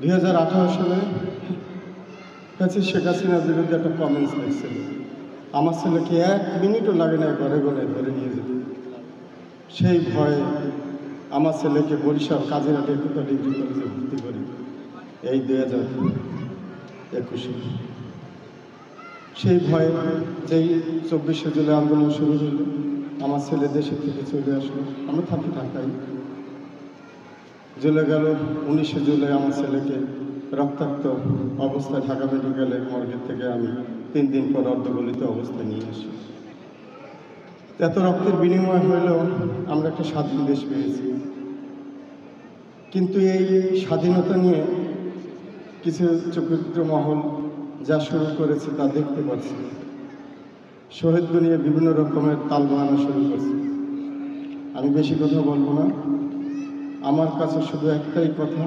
2018 সালে শেখ হাসিনার বিরুদ্ধে একটা কমেন্টস লিখছিল। আমার ছেলেকে 1 মিনিটও লাগে না ঘরে ঘরে ধরে নিয়ে যেত। সেই ভয়ে আমার ছেলেকে বরিশাল কাজিরা টেকনিক্যাল ডিগ্রি কলেজে ভর্তি করি এই 2021। সেই ভয়ে যেই 24শে জুলাই আন্দোলন শুরু হলো, আমার ছেলে দেশের থেকে চলে আসলো। আমরা থাকি ঢাকায়। চলে গেল 19শে জুলাই আমার ছেলেকে রক্তাক্ত অবস্থায় ঢাকা মেডিকেলের মর্গের থেকে আমি 3 দিন পর অর্ধগলিত অবস্থায় নিয়ে আসি। এত রক্তের বিনিময় হলেও আমরা একটা স্বাধীন দেশ পেয়েছি। কিন্তু এই স্বাধীনতা নিয়ে কিছু চরিত্র মহল যা শুরু করেছে তা দেখতে পাচ্ছি। শহীদকে নিয়ে বিভিন্ন রকমের তাল বাহানা শুরু করছে। আমি বেশি কথা বলবো না। আমার কাছে শুধু একটাই কথা,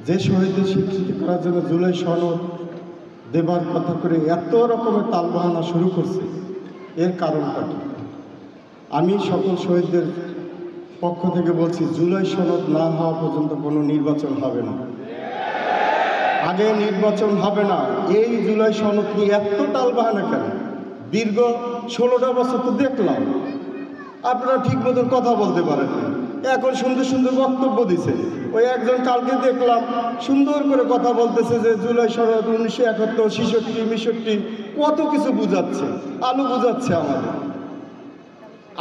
যে শহীদদের স্বীকৃতি করার জন্য জুলাই সনদ দেবার কথা করে এত রকমের তালবাহানা শুরু করছে, এর কারণটা কি? আমি সকল শহীদদের পক্ষ থেকে বলছি, জুলাই সনদ না হওয়া পর্যন্ত কোনো নির্বাচন হবে না। আগে নির্বাচন হবে না। এই জুলাই সনদ নিয়ে এত তালবাহানা কেন? দীর্ঘ 16টা বছর তো দেখলাম আপনারা ঠিক মতন কথা বলতে পারেন না। এখন সুন্দর সুন্দর বক্তব্য দিছে। ওই একজন কালকে দেখলাম সুন্দর করে কথা বলতেছে যে জুলাই সনদ 1971, 66, 66 কত কিছু বুঝাচ্ছে, আলু বুঝাচ্ছে আমাদের।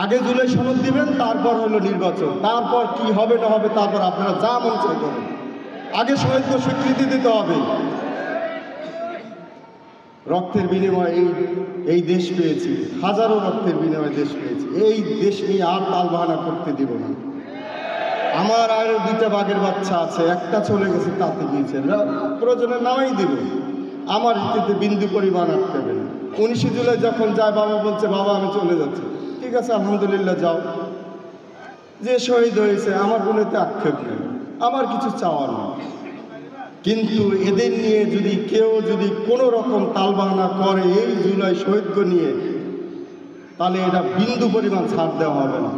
আগে জুলাই সনদ দিবেন, তারপর হলো নির্বাচন, তারপর কি হবে না হবে তারপর আপনারা যা মন চাই করেন। আগে শহীদকে স্বীকৃতি দিতে হবে। রক্তের বিনিময়ে এই দেশ পেয়েছি, হাজারো রক্তের বিনিময়ে দেশ পেয়েছি। এই দেশ নিয়ে আর তালবাহানা করতে দিব না। আমার আরও 2টা বাঘের বাচ্চা আছে, একটা চলে গেছে, তাতে গিয়েছে, প্রয়োজনে নামাই দিব। আমার রীতিতে বিন্দু পরিমাণ আটকাবে না। 19শে জুলাই যখন যায়, বাবা বলছে বাবা আমি চলে যাচ্ছি, ঠিক আছে আলহামদুলিল্লাহ যাও। যে শহীদ হয়েছে আমার গুণেতে আক্ষেপ নেই, আমার কিছু চাওয়ার নেই। কিন্তু এদের নিয়ে যদি কেউ কোনো রকম তালবাহানা করে এই জুলাই শহীদকে নিয়ে, তাহলে এটা বিন্দু পরিমাণ ছাড় দেওয়া হবে না।